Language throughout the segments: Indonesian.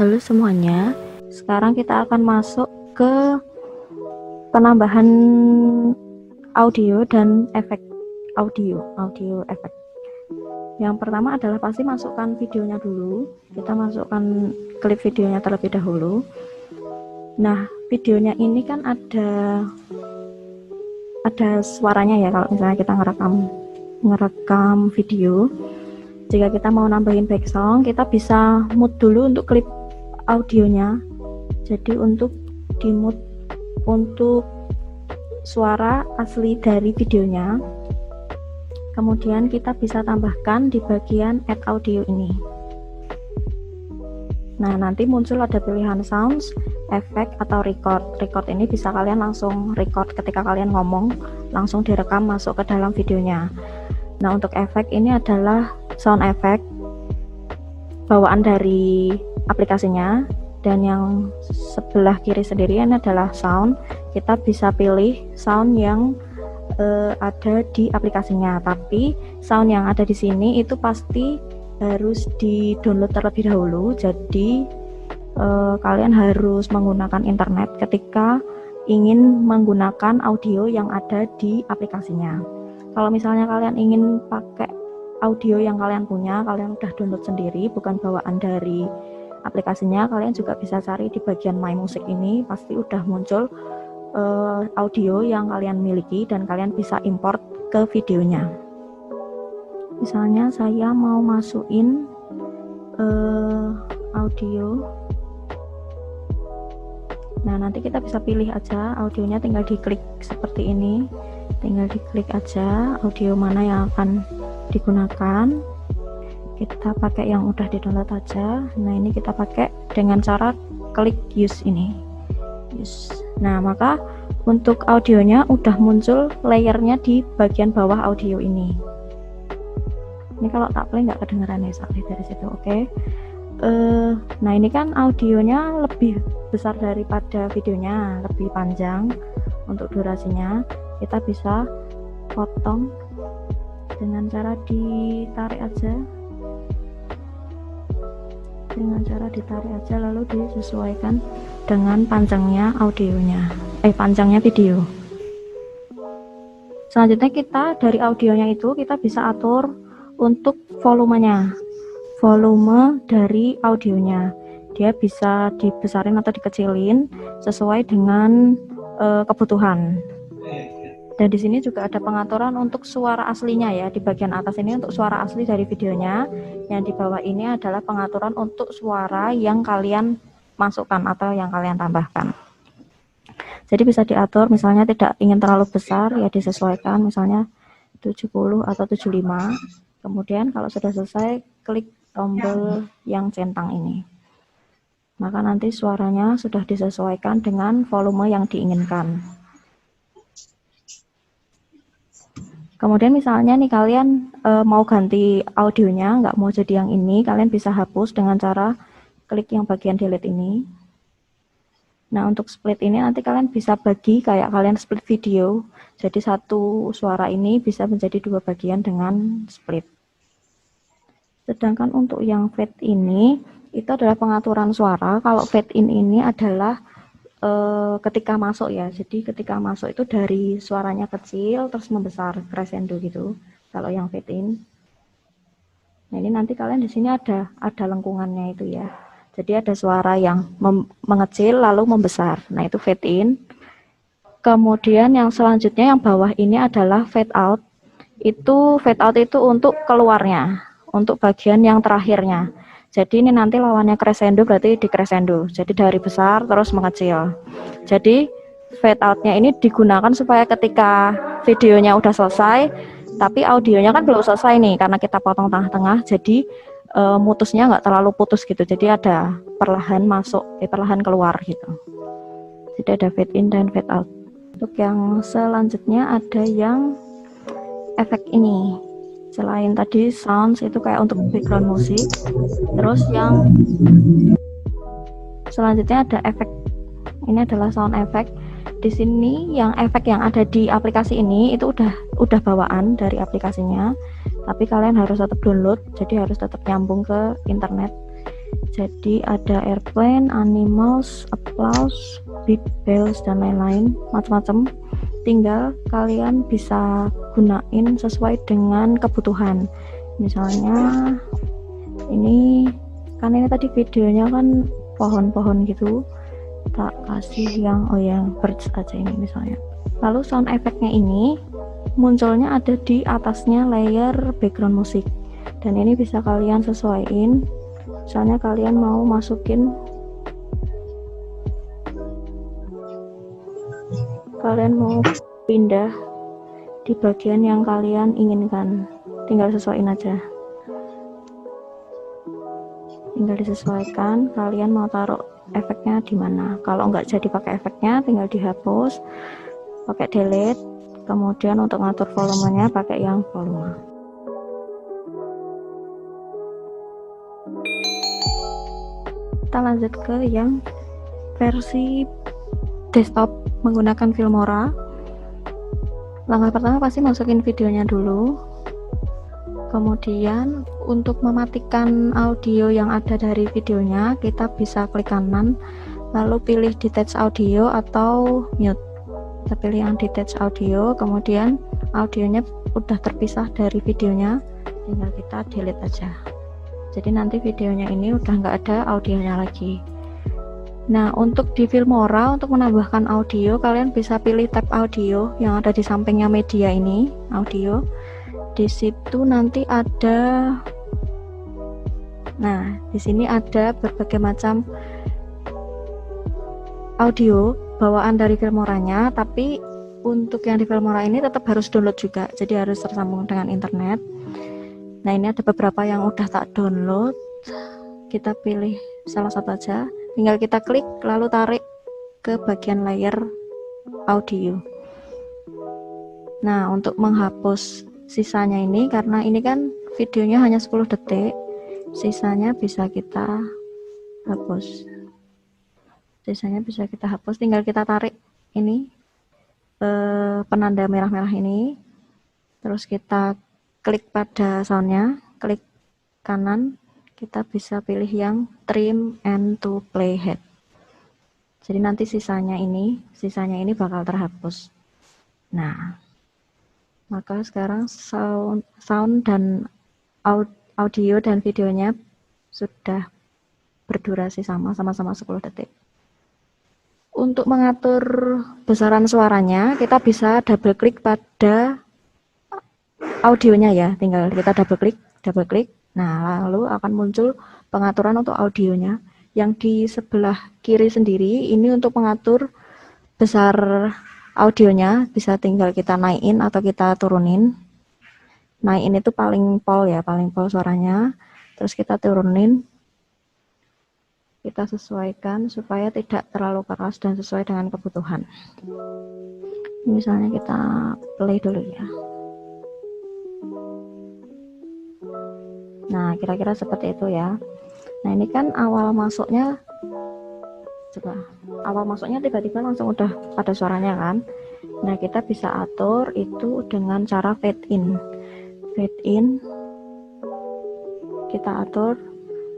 Halo semuanya, sekarang kita akan masuk ke penambahan audio dan efek audio efek. Yang pertama adalah pasti masukkan videonya dulu. Kita masukkan klip videonya terlebih dahulu. Nah, videonya ini kan ada suaranya ya, kalau misalnya kita ngerekam video. Jika kita mau nambahin background, kita bisa mute dulu untuk klip audionya. Jadi untuk di mute untuk suara asli dari videonya. Kemudian kita bisa tambahkan di bagian add audio ini. Nah, nanti muncul ada pilihan sounds, efek atau record. Record ini bisa kalian langsung record ketika kalian ngomong, langsung direkam masuk ke dalam videonya. Nah, untuk efek ini adalah sound effect bawaan dari aplikasinya, dan yang sebelah kiri sendiri ini adalah sound. Kita bisa pilih sound yang ada di aplikasinya, tapi sound yang ada di sini itu pasti harus di-download terlebih dahulu. Jadi kalian harus menggunakan internet ketika ingin menggunakan audio yang ada di aplikasinya. Kalau misalnya kalian ingin pakai audio yang kalian punya, kalian udah download sendiri, bukan bawaan dari aplikasinya, kalian juga bisa cari di bagian My Music ini, pasti udah muncul audio yang kalian miliki dan kalian bisa import ke videonya. Misalnya saya mau masukin audio. Nah, nanti kita bisa pilih aja audionya, tinggal diklik seperti ini, tinggal diklik aja audio mana yang akan digunakan. Kita pakai yang udah di-download aja. Nah, ini kita pakai dengan cara klik use ini. Use. Nah, maka untuk audionya udah muncul layernya di bagian bawah audio ini. Ini kalau tak play nggak kedengeran ya, saya dari situ. Oke. Nah, ini kan audionya lebih besar daripada videonya, lebih panjang untuk durasinya. Kita bisa potong dengan cara ditarik aja, lalu disesuaikan dengan panjangnya panjangnya video. Selanjutnya kita dari audionya itu kita bisa atur untuk volumenya, volume dari audionya. Dia bisa dibesarin atau dikecilin sesuai dengan kebutuhan. Dan di sini juga ada pengaturan untuk suara aslinya ya. Di bagian atas ini untuk suara asli dari videonya. Yang di bawah ini adalah pengaturan untuk suara yang kalian masukkan atau yang kalian tambahkan. Jadi bisa diatur, misalnya tidak ingin terlalu besar ya disesuaikan, misalnya 70 atau 75. Kemudian kalau sudah selesai, klik tombol yang centang ini. Maka nanti suaranya sudah disesuaikan dengan volume yang diinginkan. Kemudian misalnya nih kalian mau ganti audionya, nggak mau jadi yang ini, kalian bisa hapus dengan cara klik yang bagian delete ini. Nah, untuk split ini nanti kalian bisa bagi kayak kalian split video. Jadi satu suara ini bisa menjadi dua bagian dengan split. Sedangkan untuk yang fade ini, itu adalah pengaturan suara. Kalau fade in ini adalah ketika masuk ya, jadi ketika masuk itu dari suaranya kecil terus membesar, crescendo gitu. Kalau yang fade in, nah ini nanti kalian di sini ada lengkungannya itu ya. Jadi ada suara yang mengecil lalu membesar. Nah itu fade in. Kemudian yang selanjutnya yang bawah ini adalah fade out. Fade out itu untuk keluarnya, untuk bagian yang terakhirnya. Jadi ini nanti lawannya crescendo, berarti di crescendo. Jadi dari besar terus mengecil. Jadi fade outnya ini digunakan supaya ketika videonya udah selesai, tapi audionya kan belum selesai nih, karena kita potong tengah-tengah, jadi mutusnya nggak terlalu putus gitu. Jadi ada perlahan masuk, perlahan keluar gitu. Jadi ada fade in dan fade out. Untuk yang selanjutnya ada yang efek ini. Selain tadi sounds itu kayak untuk background musik, terus yang selanjutnya ada efek. Ini adalah sound effect. Di sini yang efek yang ada di aplikasi ini itu udah bawaan dari aplikasinya, tapi kalian harus tetap download, jadi harus tetap nyambung ke internet. Jadi ada airplane, animals, applause, beat, bells, dan lain-lain, macam-macam. Tinggal kalian bisa gunain sesuai dengan kebutuhan. Misalnya ini kan ini tadi videonya kan pohon-pohon gitu, tak kasih yang birds aja ini misalnya. Lalu sound efeknya ini munculnya ada di atasnya layer background musik, dan ini bisa kalian sesuaiin. Misalnya kalian mau masukin, kalian mau pindah di bagian yang kalian inginkan, tinggal sesuaiin aja, tinggal disesuaikan kalian mau taruh efeknya di mana. Kalau nggak jadi pakai efeknya tinggal dihapus pakai delete, kemudian untuk ngatur volumenya pakai yang volume. Kita lanjut ke yang versi desktop menggunakan Filmora. Langkah pertama pasti masukin videonya dulu, kemudian untuk mematikan audio yang ada dari videonya kita bisa klik kanan lalu pilih detach audio atau mute. Kita pilih yang detach audio, kemudian audionya udah terpisah dari videonya, tinggal kita delete aja. Jadi nanti videonya ini udah nggak ada audionya lagi. Nah, untuk di Filmora untuk menambahkan audio kalian bisa pilih tab audio yang ada di sampingnya media ini, audio. Di situ nanti ada, nah di sini ada berbagai macam audio bawaan dari Filmoranya, tapi untuk yang di Filmora ini tetap harus download juga, jadi harus tersambung dengan internet. Nah, ini ada beberapa yang udah tak download, kita pilih salah satu aja, tinggal kita klik lalu tarik ke bagian layer audio. Nah, untuk menghapus sisanya ini, karena ini kan videonya hanya 10 detik, sisanya bisa kita hapus. Sisanya bisa kita hapus, tinggal kita tarik ini penanda merah-merah ini, terus kita klik pada soundnya, klik kanan, kita bisa pilih yang trim and to playhead. Jadi nanti sisanya ini bakal terhapus. Nah, maka sekarang sound dan audio dan videonya sudah berdurasi sama-sama 10 detik. Untuk mengatur besaran suaranya, kita bisa double klik pada audionya ya, tinggal kita double klik. Nah, lalu akan muncul pengaturan untuk audionya. Yang di sebelah kiri sendiri ini untuk mengatur besar audionya, bisa tinggal kita naikin atau kita turunin. Naikin itu paling pol ya, paling pol suaranya. Terus kita turunin, kita sesuaikan supaya tidak terlalu keras dan sesuai dengan kebutuhan. Misalnya kita play dulu ya. Nah, kira-kira seperti itu ya. Nah, ini kan awal masuknya, coba awal masuknya tiba-tiba langsung udah pada suaranya kan. Nah, kita bisa atur itu dengan cara fade in. Fade in kita atur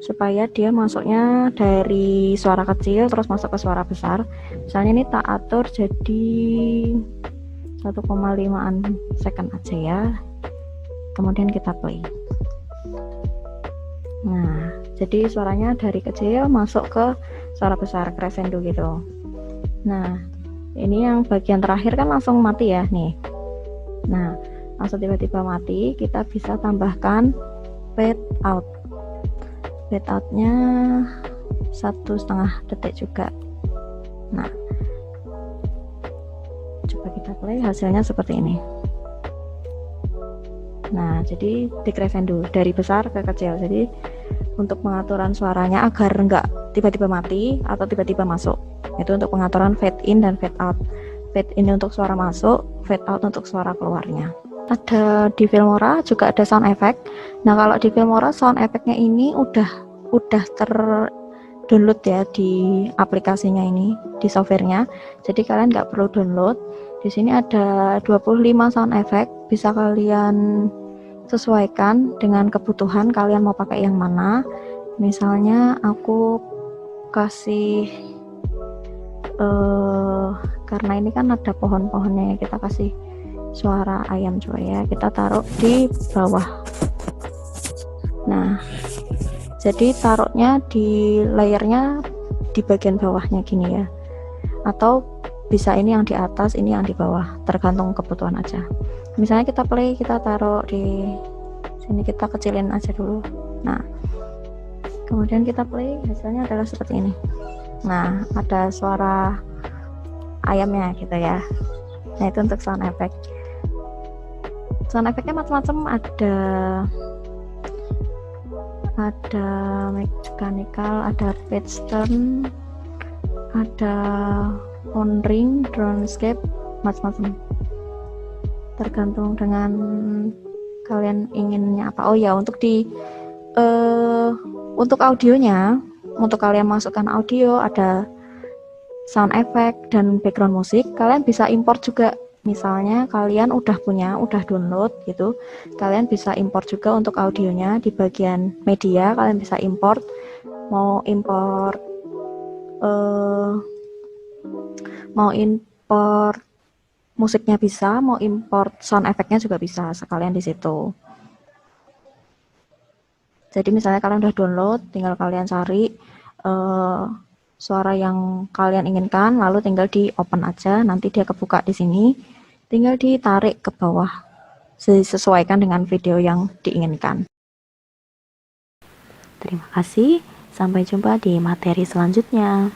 supaya dia masuknya dari suara kecil terus masuk ke suara besar. Misalnya ini tak atur jadi 1,5 second aja ya, kemudian kita play. Nah, jadi suaranya dari kecil masuk ke suara besar, crescendo gitu. Nah, ini yang bagian terakhir kan langsung mati ya nih. Nah, langsung tiba-tiba mati, kita bisa tambahkan fade out. Fade outnya 1,5 detik juga. Nah, coba kita play, hasilnya seperti ini. Nah, jadi di crescendo dari besar ke kecil. Jadi untuk pengaturan suaranya agar enggak tiba-tiba mati atau tiba-tiba masuk, itu untuk pengaturan fade in dan fade out. Fade in untuk suara masuk, fade out untuk suara keluarnya. Ada di Filmora juga ada sound effect. Nah, kalau di Filmora sound effectnya ini udah terdownload ya di aplikasinya ini, di softwarenya. Jadi kalian nggak perlu download. Di sini ada 25 sound effect, bisa kalian sesuaikan dengan kebutuhan kalian mau pakai yang mana. Misalnya aku kasih karena ini kan ada pohon-pohonnya, kita kasih suara ayam coba ya, kita taruh di bawah. Nah, jadi taruhnya di layernya di bagian bawahnya gini ya, atau bisa ini yang di atas, ini yang di bawah, tergantung kebutuhan aja. Misalnya kita play, kita taruh di sini, kita kecilin aja dulu. Nah, kemudian kita play, hasilnya adalah seperti ini. Nah, ada suara ayamnya gitu ya. Nah, itu untuk sound effect. Sound effectnya macam-macam, ada mechanical, ada pitch turn, ada on ring, downscape, macam-macam, tergantung dengan kalian inginnya apa. Oh ya, untuk untuk audionya, untuk kalian masukkan audio, ada sound effect dan background musik, kalian bisa import juga. Misalnya kalian udah download gitu, kalian bisa import juga untuk audionya. Di bagian media kalian bisa import, mau import musiknya bisa, mau import sound effect-nya juga bisa, sekalian di situ. Jadi misalnya kalian udah download, tinggal kalian cari suara yang kalian inginkan, lalu tinggal di open aja, nanti dia kebuka di sini, tinggal ditarik ke bawah disesuaikan dengan video yang diinginkan. Terima kasih, sampai jumpa di materi selanjutnya.